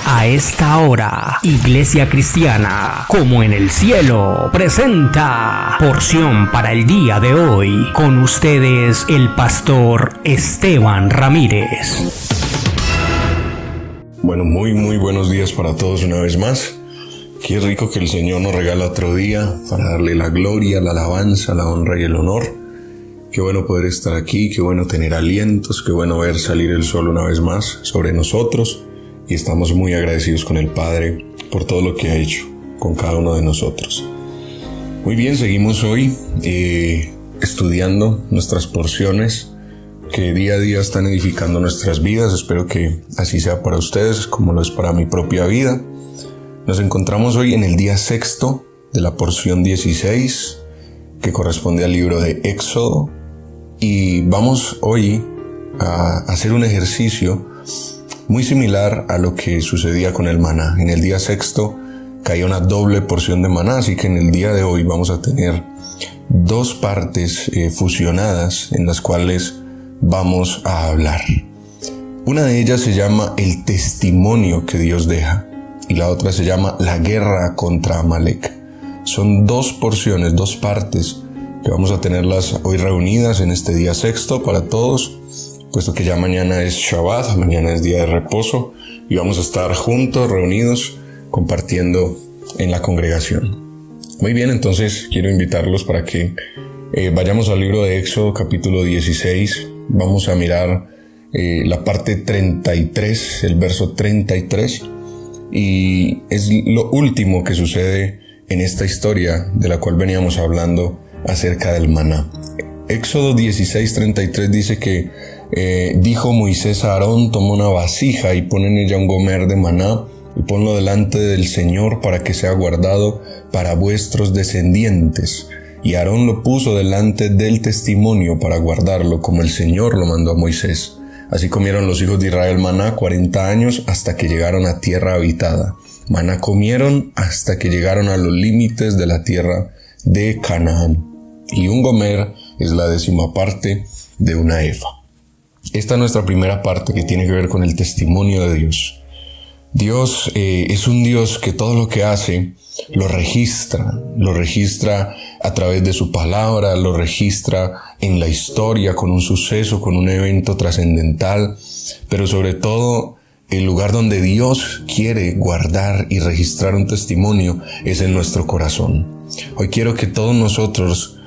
A esta hora, Iglesia Cristiana, como en el cielo, presenta porción para el día de hoy. Con ustedes, el pastor Esteban Ramírez. Bueno, muy buenos días para todos una vez más. Qué rico que el Señor nos regala otro día para darle la gloria, la alabanza, la honra y el honor. Qué bueno poder estar aquí, qué bueno tener alientos, qué bueno ver salir el sol una vez más sobre nosotros. Y estamos muy agradecidos con el Padre por todo lo que ha hecho con cada uno de nosotros. Muy bien, seguimos hoy estudiando nuestras porciones que día a día están edificando nuestras vidas. Espero que así sea para ustedes como lo es para mi propia vida. Nos encontramos hoy en el día sexto de la porción 16, que corresponde al libro de Éxodo. Y vamos hoy a hacer un ejercicio muy similar a lo que sucedía con el maná. En el día sexto caía una doble porción de maná, así que en el día de hoy vamos a tener dos partes fusionadas en las cuales vamos a hablar. Una de ellas se llama el testimonio que Dios deja y la otra se llama la guerra contra Amalek. Son dos porciones, dos partes que vamos a tenerlas hoy reunidas en este día sexto para todos, puesto que ya mañana es Shabbat, mañana es día de reposo y vamos a estar juntos, reunidos, compartiendo en la congregación. Muy bien, entonces quiero invitarlos para que vayamos al libro de Éxodo capítulo 16. Vamos a mirar la parte 33, el verso 33, y es lo último que sucede en esta historia de la cual veníamos hablando acerca del maná. Éxodo 16:33 dice que dijo Moisés a Aarón: toma una vasija y pon en ella un gomer de maná y ponlo delante del Señor para que sea guardado para vuestros descendientes. Y Aarón lo puso delante del testimonio para guardarlo, como el Señor lo mandó a Moisés. Así comieron los hijos de Israel maná 40 años hasta que llegaron a tierra habitada. Maná comieron hasta que llegaron a los límites de la tierra de Canaán. Y un gomer es la 10ª parte de una efa. Esta es nuestra primera parte, que tiene que ver con el testimonio de Dios. Dios es un Dios que todo lo que hace lo registra a través de su palabra, lo registra en la historia con un suceso, con un evento trascendental, pero sobre todo el lugar donde Dios quiere guardar y registrar un testimonio es en nuestro corazón. Hoy quiero que todos nosotros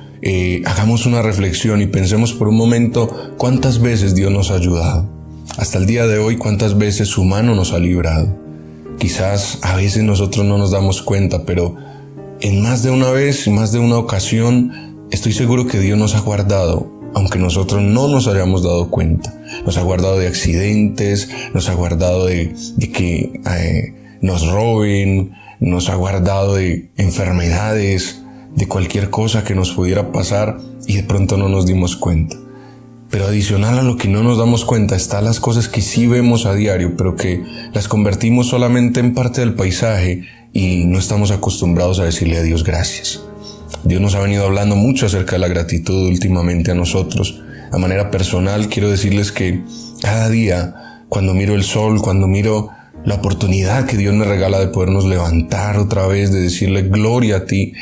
hagamos una reflexión y pensemos por un momento cuántas veces Dios nos ha ayudado. Hasta el día de hoy, cuántas veces su mano nos ha librado. Quizás a veces nosotros no nos damos cuenta, pero en más de una vez, más de una ocasión, estoy seguro que Dios nos ha guardado, aunque nosotros no nos hayamos dado cuenta. Nos ha guardado de accidentes, nos ha guardado de que nos roben, nos ha guardado de enfermedades, de cualquier cosa que nos pudiera pasar y de pronto no nos dimos cuenta. Pero adicional a lo que no nos damos cuenta están las cosas que sí vemos a diario, pero que las convertimos solamente en parte del paisaje y no estamos acostumbrados a decirle a Dios gracias. Dios nos ha venido hablando mucho acerca de la gratitud últimamente a nosotros. A manera personal quiero decirles que cada día, cuando miro el sol, cuando miro la oportunidad que Dios me regala de podernos levantar otra vez, de decirle gloria a ti,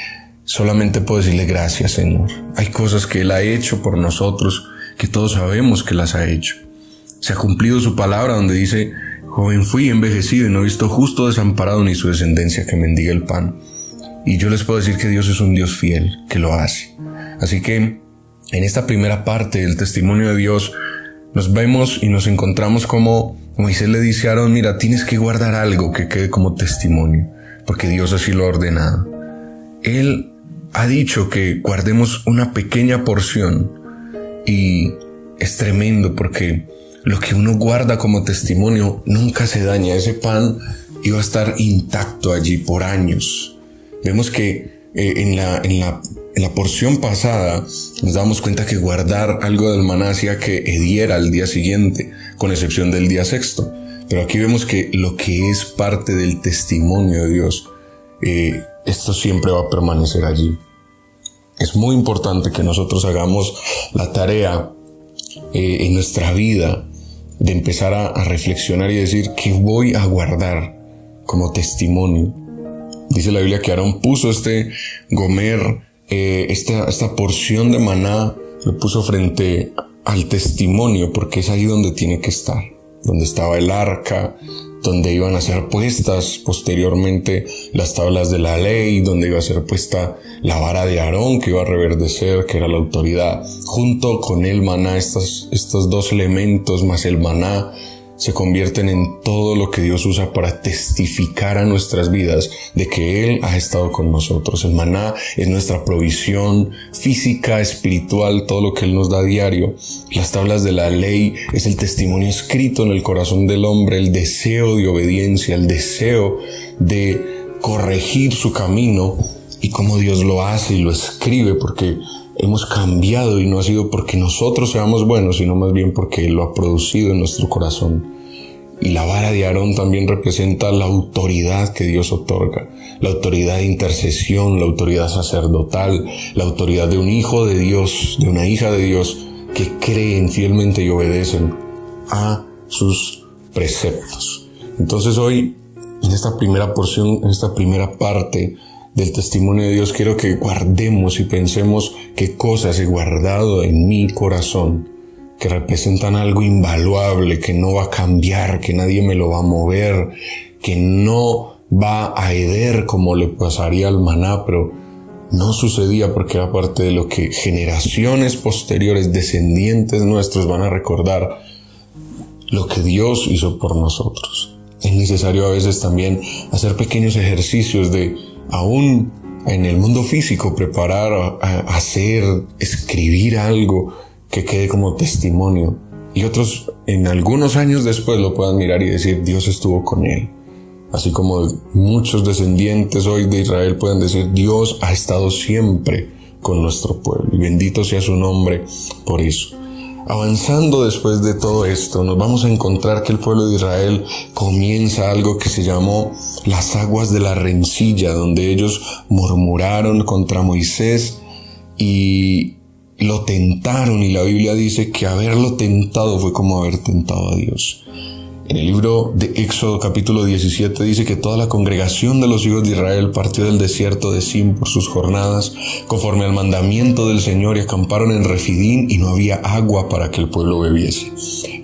solamente puedo decirle gracias, Señor. Hay cosas que Él ha hecho por nosotros, que todos sabemos que las ha hecho. Se ha cumplido su palabra donde dice: joven fui, envejecido y no he visto justo desamparado ni su descendencia que mendiga el pan. Y yo les puedo decir que Dios es un Dios fiel, que lo hace. Así que en esta primera parte del testimonio de Dios nos vemos y nos encontramos como Moisés le dice a Aarón: mira, tienes que guardar algo que quede como testimonio, porque Dios así lo ha ordenado. Él ha dicho que guardemos una pequeña porción y es tremendo porque lo que uno guarda como testimonio nunca se daña. Ese pan iba a estar intacto allí por años. Vemos que en la porción pasada nos damos cuenta que guardar algo del maná hacía que hediera al día siguiente, con excepción del día sexto. Pero aquí vemos que lo que es parte del testimonio de Dios, esto siempre va a permanecer allí. Es muy importante que nosotros hagamos la tarea en nuestra vida de empezar a reflexionar y decir: ¿qué voy a guardar como testimonio. Dice la Biblia que Aarón puso este gomer, esta porción de maná, lo puso frente al testimonio, porque es ahí donde tiene que estar, donde estaba el arca, donde iban a ser puestas posteriormente las tablas de la ley, donde iba a ser puesta la vara de Aarón que iba a reverdecer, que era la autoridad. Junto con el maná, estos dos elementos más el maná se convierten en todo lo que Dios usa para testificar a nuestras vidas de que Él ha estado con nosotros. El maná es nuestra provisión física, espiritual, todo lo que Él nos da a diario. Las tablas de la ley es el testimonio escrito en el corazón del hombre, el deseo de obediencia, el deseo de corregir su camino, y cómo Dios lo hace y lo escribe, porque hemos cambiado y no ha sido porque nosotros seamos buenos, sino más bien porque Él lo ha producido en nuestro corazón. Y la vara de Aarón también representa la autoridad que Dios otorga, la autoridad de intercesión, la autoridad sacerdotal, la autoridad de un hijo de Dios, de una hija de Dios, que creen fielmente y obedecen a sus preceptos. Entonces hoy, en esta primera porción, en esta primera parte del testimonio de Dios, quiero que guardemos y pensemos qué cosas he guardado en mi corazón que representan algo invaluable, que no va a cambiar, que nadie me lo va a mover, que no va a heder como le pasaría al maná, pero no sucedía porque era parte de lo que generaciones posteriores, descendientes nuestros, van a recordar lo que Dios hizo por nosotros. Es necesario a veces también hacer pequeños ejercicios de, aún en el mundo físico, preparar, hacer, escribir algo que quede como testimonio, y otros en algunos años después lo puedan mirar y decir Dios estuvo con él. Así como muchos descendientes hoy de Israel pueden decir Dios ha estado siempre con nuestro pueblo, y bendito sea su nombre por eso. Avanzando después de todo esto, nos vamos a encontrar que el pueblo de Israel comienza algo que se llamó las aguas de la rencilla, donde ellos murmuraron contra Moisés y lo tentaron, y la Biblia dice que haberlo tentado fue como haber tentado a Dios. En el libro de Éxodo capítulo 17 dice que toda la congregación de los hijos de Israel partió del desierto de Sin por sus jornadas, conforme al mandamiento del Señor, y acamparon en Refidín, y no había agua para que el pueblo bebiese.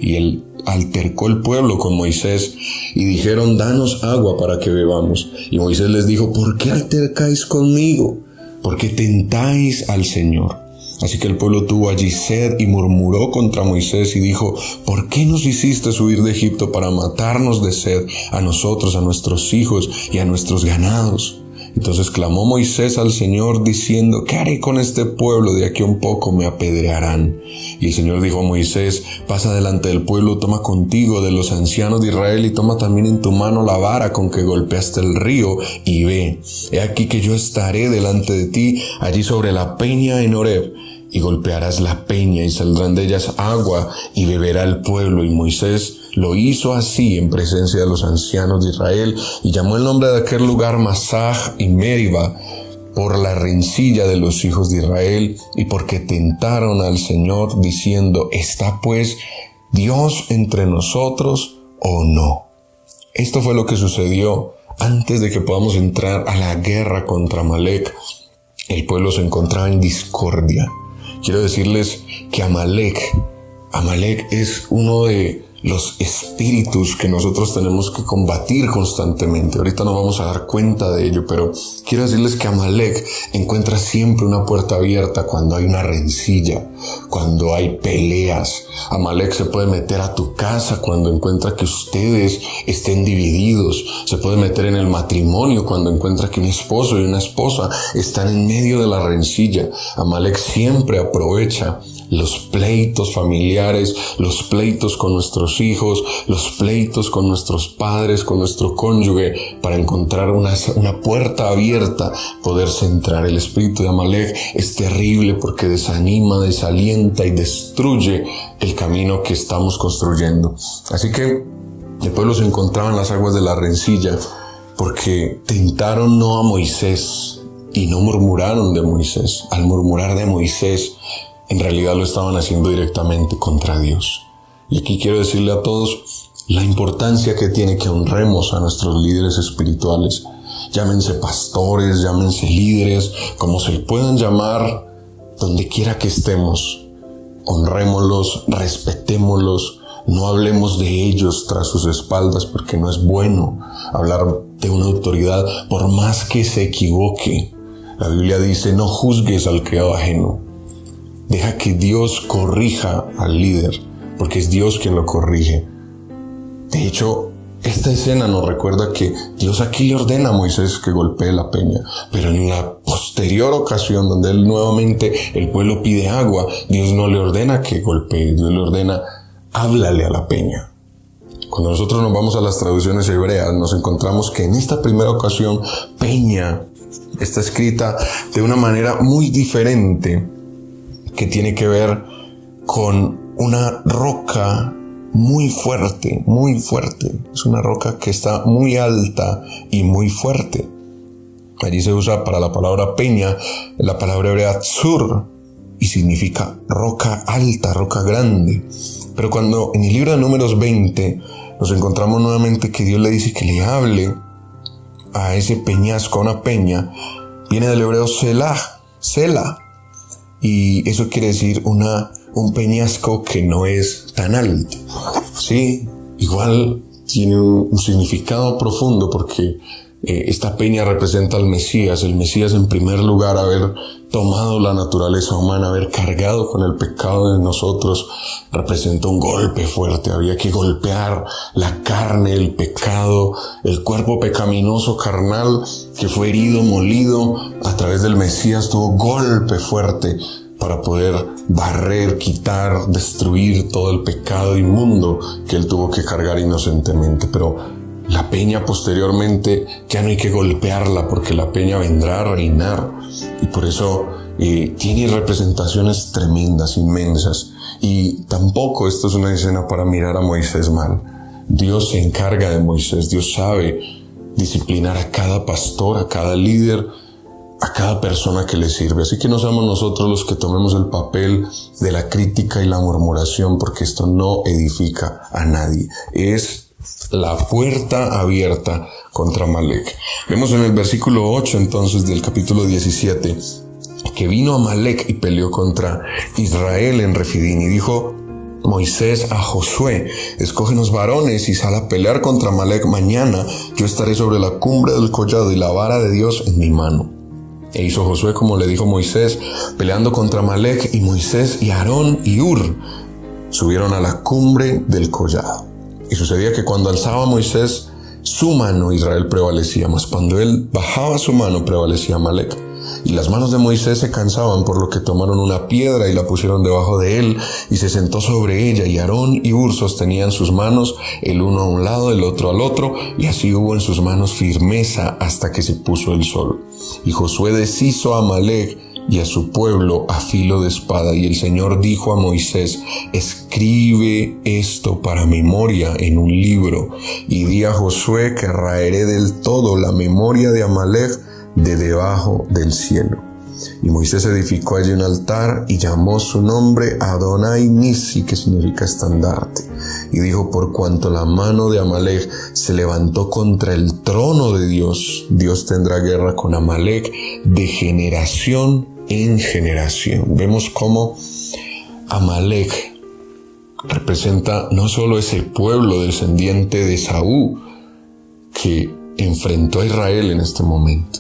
Y él altercó el pueblo con Moisés, y dijeron, danos agua para que bebamos. Y Moisés les dijo, ¿por qué altercáis conmigo? ¿Por qué tentáis al Señor? Así que el pueblo tuvo allí sed y murmuró contra Moisés y dijo, ¿por qué nos hiciste subir de Egipto para matarnos de sed a nosotros, a nuestros hijos y a nuestros ganados? Entonces clamó Moisés al Señor diciendo, ¿qué haré con este pueblo? De aquí a un poco me apedrearán. Y el Señor dijo a Moisés, pasa delante del pueblo, toma contigo de los ancianos de Israel y toma también en tu mano la vara con que golpeaste el río y ve. He aquí que yo estaré delante de ti allí sobre la peña en Horeb. Y golpearás la peña y saldrán de ellas agua y beberá el pueblo. Y Moisés lo hizo así en presencia de los ancianos de Israel y llamó el nombre de aquel lugar Masah y Meriba por la rencilla de los hijos de Israel y porque tentaron al Señor diciendo, ¿está pues Dios entre nosotros o no? Esto fue lo que sucedió antes de que podamos entrar a la guerra contra Amalek. El pueblo se encontraba en discordia. Quiero decirles que Amalek es uno de los espíritus que nosotros tenemos que combatir constantemente. Ahorita nos vamos a dar cuenta de ello, pero quiero decirles que Amalek encuentra siempre una puerta abierta cuando hay una rencilla, cuando hay peleas. Amalek se puede meter a tu casa cuando encuentra que ustedes estén divididos. Se puede meter en el matrimonio cuando encuentra que un esposo y una esposa están en medio de la rencilla. Amalek siempre aprovecha los pleitos familiares, los pleitos con nuestros hijos, los pleitos con nuestros padres, con nuestro cónyuge, para encontrar una puerta abierta, poderse entrar. El espíritu de Amalek es terrible porque desanima, desalienta y destruye el camino que estamos construyendo. Así que el pueblo se encontraba en las aguas de la rencilla porque tentaron no a Moisés y no murmuraron de Moisés. Al murmurar de Moisés, en realidad lo estaban haciendo directamente contra Dios. Y aquí quiero decirle a todos, la importancia que tiene que honremos a nuestros líderes espirituales. Llámense pastores, llámense líderes, como se puedan llamar, donde quiera que estemos. Honrémoslos, respetémoslos, no hablemos de ellos tras sus espaldas, porque no es bueno hablar de una autoridad por más que se equivoque. La Biblia dice: no juzgues al criado ajeno. Deja que Dios corrija al líder, porque es Dios quien lo corrige. De hecho, esta escena nos recuerda que Dios aquí le ordena a Moisés que golpee la peña, pero en la posterior ocasión donde nuevamente el pueblo pide agua, Dios no le ordena que golpee, Dios le ordena: háblale a la peña. Cuando nosotros nos vamos a las traducciones hebreas, nos encontramos que en esta primera ocasión, peña está escrita de una manera muy diferente, que tiene que ver con una roca muy fuerte, muy fuerte. Es una roca que está muy alta y muy fuerte. Allí se usa para la palabra peña la palabra hebrea tzur, y significa roca alta, roca grande. Pero cuando en el libro de Números 20 nos encontramos nuevamente que Dios le dice que le hable a ese peñasco, a una peña, viene del hebreo selah, y eso quiere decir un peñasco que no es tan alto. Sí, igual tiene un significado profundo, porque esta peña representa al Mesías. El Mesías, en primer lugar, haber tomado la naturaleza humana, haber cargado con el pecado de nosotros, representa un golpe fuerte. Había que golpear la carne, el pecado, el cuerpo pecaminoso carnal que fue herido, molido. A través del Mesías tuvo golpe fuerte para poder barrer, quitar, destruir todo el pecado inmundo que él tuvo que cargar inocentemente. Pero la peña posteriormente ya no hay que golpearla, porque la peña vendrá a reinar, y por eso tiene representaciones tremendas, inmensas. Y tampoco esto es una escena para mirar a Moisés mal. Dios se encarga de Moisés. Dios sabe disciplinar a cada pastor, a cada líder, a cada persona que le sirve. Así que no seamos nosotros los que tomemos el papel de la crítica y la murmuración, porque esto no edifica a nadie. Es la puerta abierta contra Amalek. Vemos en el versículo 8 entonces del capítulo 17 que vino Amalek y peleó contra Israel en Refidín, y dijo Moisés a Josué: escógenos varones y sal a pelear contra Amalek mañana. Yo estaré sobre la cumbre del collado y la vara de Dios en mi mano. E hizo Josué como le dijo Moisés, peleando contra Amalek, y Moisés y Aarón y Hur subieron a la cumbre del collado. Y sucedía que cuando alzaba Moisés su mano, Israel prevalecía, mas cuando él bajaba su mano, prevalecía Amalek. Y las manos de Moisés se cansaban, por lo que tomaron una piedra y la pusieron debajo de él, y se sentó sobre ella, y Aarón y Hur sostenían sus manos, el uno a un lado, el otro al otro, y así hubo en sus manos firmeza hasta que se puso el sol. Y Josué deshizo a Amalek y a su pueblo a filo de espada. Y el Señor dijo a Moisés: escribe esto para memoria en un libro, y di a Josué que raeré del todo la memoria de Amalek de debajo del cielo. Y Moisés edificó allí un altar y llamó su nombre Adonai Nissi, que significa estandarte. Y dijo: por cuanto la mano de Amalek se levantó contra el trono de Dios, Dios tendrá guerra con Amalek de generación en generación. Vemos cómo Amalek representa no solo ese pueblo descendiente de Saúl que enfrentó a Israel en este momento.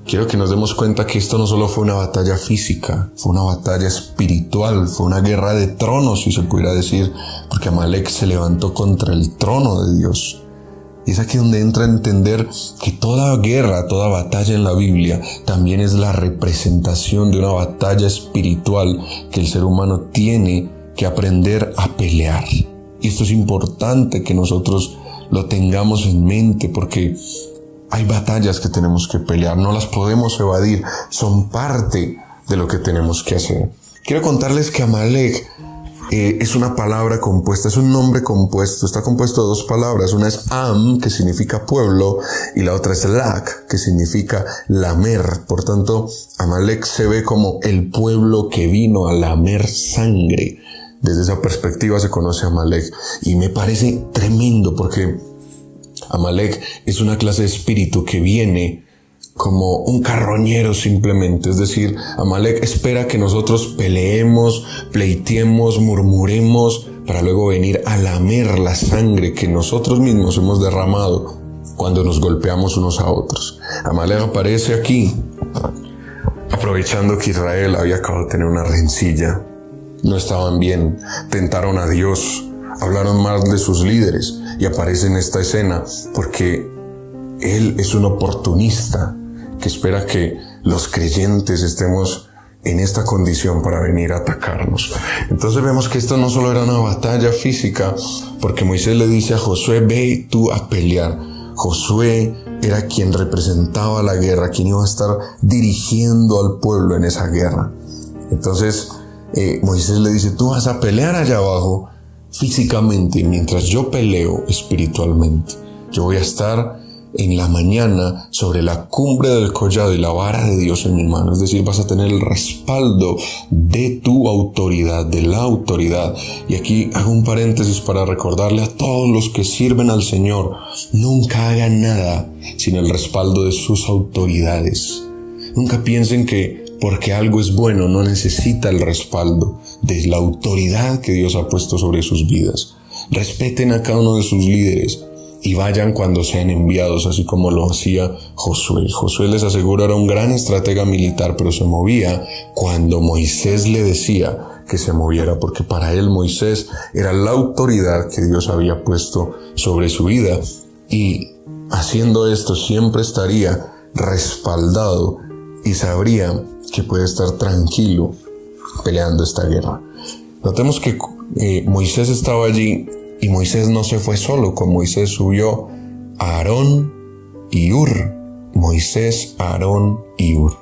Quiero que nos demos cuenta que esto no solo fue una batalla física, fue una batalla espiritual, fue una guerra de tronos, si se pudiera decir, porque Amalek se levantó contra el trono de Dios. Y es aquí donde entra a entender que toda guerra, toda batalla en la Biblia también es la representación de una batalla espiritual que el ser humano tiene que aprender a pelear. Y esto es importante que nosotros lo tengamos en mente, porque hay batallas que tenemos que pelear, no las podemos evadir, son parte de lo que tenemos que hacer. Quiero contarles que Amalek es una palabra compuesta, es un nombre compuesto, está compuesto de dos palabras. Una es Am, que significa pueblo, y la otra es Lak, que significa lamer. Por tanto, Amalek se ve como el pueblo que vino a lamer sangre Desde esa perspectiva se conoce a Amalek. Y me parece tremendo porque Amalek es una clase de espíritu que viene como un carroñero simplemente. Es decir, Amalek espera que nosotros peleemos, pleiteemos, murmuremos, para luego venir a lamer la sangre que nosotros mismos hemos derramado cuando nos golpeamos unos a otros. Amalek aparece aquí, aprovechando que Israel había acabado de tener una rencilla. No estaban bien, tentaron a Dios, hablaron mal de sus líderes y aparece en esta escena porque Él es un oportunista que espera que los creyentes estemos en esta condición para venir a atacarnos. Entonces vemos que esto no solo era una batalla física, porque Moisés le dice a Josué, ve tú a pelear. Josué era quien representaba la guerra, quien iba a estar dirigiendo al pueblo en esa guerra. Entonces Moisés le dice, tú vas a pelear allá abajo físicamente, mientras yo peleo espiritualmente. Yo voy a estar en la mañana sobre la cumbre del collado y la vara de Dios en mi mano. Es decir, vas a tener el respaldo de tu autoridad, de la autoridad. Y aquí hago un paréntesis para recordarle a todos los que sirven al Señor, nunca hagan nada sin el respaldo de sus autoridades. Nunca piensen que porque algo es bueno no necesita el respaldo de la autoridad que Dios ha puesto sobre sus vidas. Respeten a cada uno de sus líderes y vayan cuando sean enviados, así como lo hacía Josué. Josué, les aseguro, era un gran estratega militar, pero se movía cuando Moisés le decía que se moviera, porque para él Moisés era la autoridad que Dios había puesto sobre su vida, y haciendo esto siempre estaría respaldado y sabría que puede estar tranquilo peleando esta guerra. Notemos que Moisés estaba allí. Y Moisés no se fue solo, con Moisés subió Aarón y Hur. Moisés, Aarón y Hur.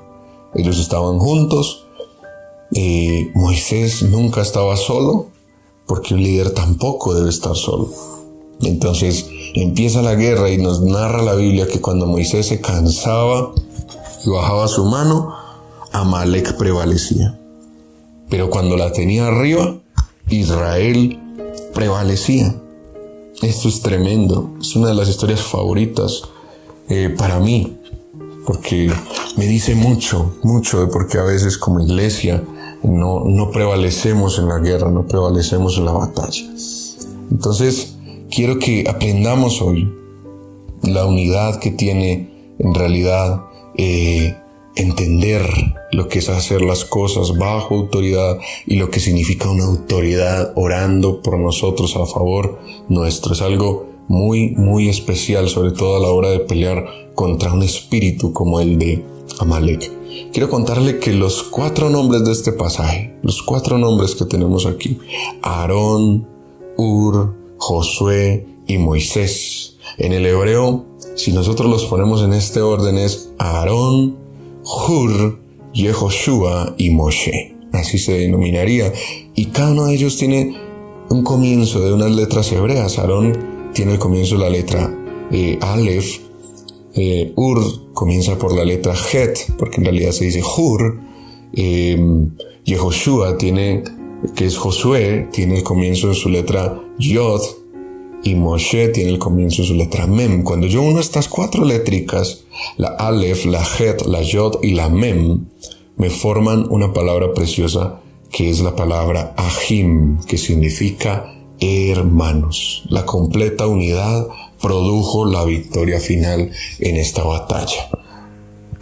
Ellos estaban juntos. Moisés nunca estaba solo, porque un líder tampoco debe estar solo. Entonces empieza la guerra y nos narra la Biblia que cuando Moisés se cansaba y bajaba su mano, Amalek prevalecía. Pero cuando la tenía arriba, Israel prevalecía. Esto es tremendo. Es una de las historias favoritas para mí, porque me dice mucho de por qué a veces como iglesia no prevalecemos en la guerra, no prevalecemos en la batalla. Entonces quiero que aprendamos hoy la unidad que tiene en realidad entender lo que es hacer las cosas bajo autoridad y lo que significa una autoridad orando por nosotros a favor nuestro. Es algo muy, muy especial, sobre todo a la hora de pelear contra un espíritu como el de Amalek. Quiero contarle que los 4 nombres de este pasaje, los 4 nombres que tenemos aquí, Aarón, Hur, Josué y Moisés. En el hebreo, si nosotros los ponemos en este orden, es Aarón, Hur, Yehoshua y Moshe. Así se denominaría. Y cada uno de ellos tiene un comienzo de unas letras hebreas. Aarón tiene el comienzo de la letra Aleph. Hur comienza por la letra Het, porque en realidad se dice Hur. Yehoshua que es Josué, tiene el comienzo de su letra Yod. Y Moshe tiene el comienzo de su letra Mem. Cuando yo uno estas 4 létricas, la Aleph, la Het, la Yod y la Mem, me forman una palabra preciosa que es la palabra Ahim, que significa hermanos. La completa unidad produjo la victoria final en esta batalla.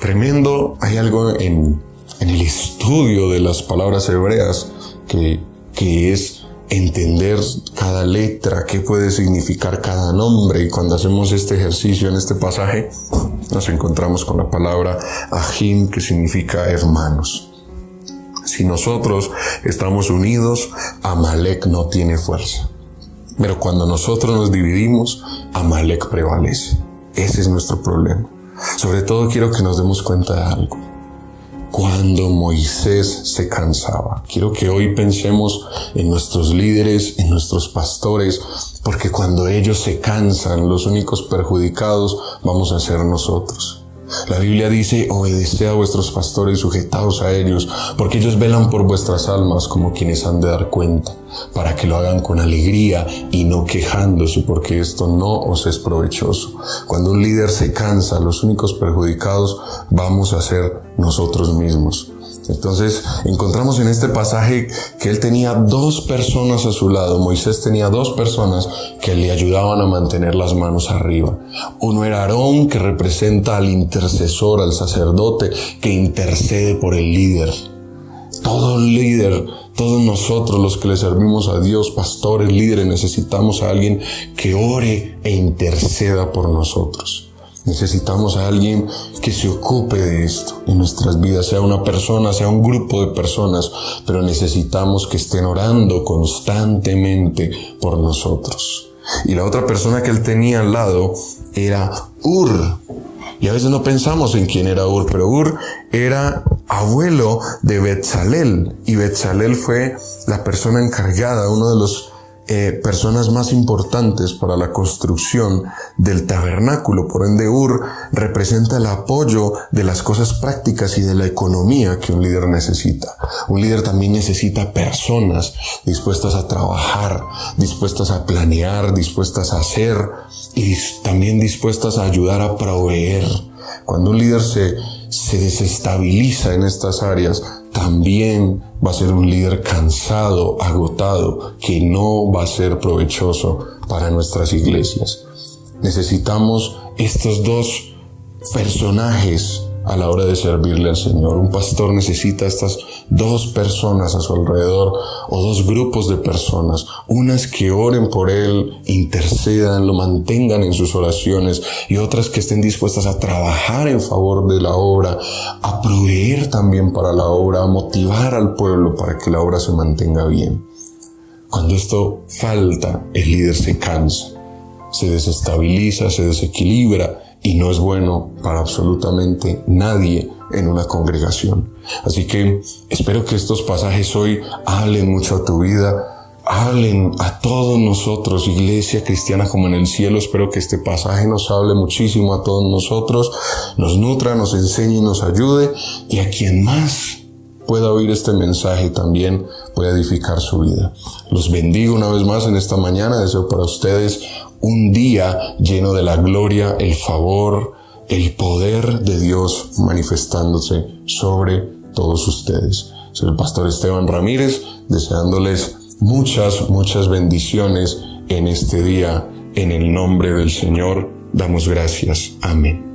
Tremendo. Hay algo en el estudio de las palabras hebreas que es entender cada letra, qué puede significar cada nombre. Y cuando hacemos este ejercicio en este pasaje, nos encontramos con la palabra Ahim, que significa hermanos. Si nosotros estamos unidos, Amalek no tiene fuerza. Pero cuando nosotros nos dividimos, Amalek prevalece. Ese es nuestro problema. Sobre todo quiero que nos demos cuenta de algo. Cuando Moisés se cansaba. Quiero que hoy pensemos en nuestros líderes, en nuestros pastores, porque cuando ellos se cansan, los únicos perjudicados vamos a ser nosotros. La Biblia dice: obedeced a vuestros pastores, sujetaos a ellos, porque ellos velan por vuestras almas como quienes han de dar cuenta, para que lo hagan con alegría y no quejándose, porque esto no os es provechoso. Cuando un líder se cansa, los únicos perjudicados vamos a ser nosotros mismos. Entonces encontramos en este pasaje que él tenía 2 personas a su lado. Moisés tenía 2 personas que le ayudaban a mantener las manos arriba. Uno era Aarón, que representa al intercesor, al sacerdote que intercede por el líder. Todo líder, todos nosotros los que le servimos a Dios, pastores, líderes, necesitamos a alguien que ore e interceda por nosotros. Necesitamos a alguien que se ocupe de esto en nuestras vidas, sea una persona, sea un grupo de personas, pero necesitamos que estén orando constantemente por nosotros. Y la otra persona que él tenía al lado era Ur. Y a veces no pensamos en quién era Ur, pero Ur era abuelo de Betzalel. Y Betzalel fue la persona encargada, uno de los personas más importantes para la construcción del tabernáculo. Por ende, Ur representa el apoyo de las cosas prácticas y de la economía que un líder necesita. Un líder también necesita personas dispuestas a trabajar, dispuestas a planear, dispuestas a hacer y también dispuestas a ayudar a proveer. Cuando un líder se desestabiliza en estas áreas, también va a ser un líder cansado, agotado, que no va a ser provechoso para nuestras iglesias. Necesitamos estos 2 personajes a la hora de servirle al Señor. Un pastor necesita estas 2 personas a su alrededor, o 2 grupos de personas, unas que oren por él, intercedan, lo mantengan en sus oraciones, y otras que estén dispuestas a trabajar en favor de la obra, a proveer también para la obra, a motivar al pueblo para que la obra se mantenga bien. Cuando esto falta, el líder se cansa, se desestabiliza, se desequilibra, y no es bueno para absolutamente nadie en una congregación. Así que espero que estos pasajes hoy hablen mucho a tu vida, hablen a todos nosotros, Iglesia Cristiana como en el Cielo. Espero que este pasaje nos hable muchísimo a todos nosotros, nos nutra, nos enseñe y nos ayude, y a quien más pueda oír este mensaje también pueda edificar su vida. Los bendigo una vez más en esta mañana. Deseo para ustedes un día lleno de la gloria, el favor, el poder de Dios manifestándose sobre todos ustedes. Soy el pastor Esteban Ramírez, deseándoles muchas bendiciones en este día. En el nombre del Señor damos gracias. Amén.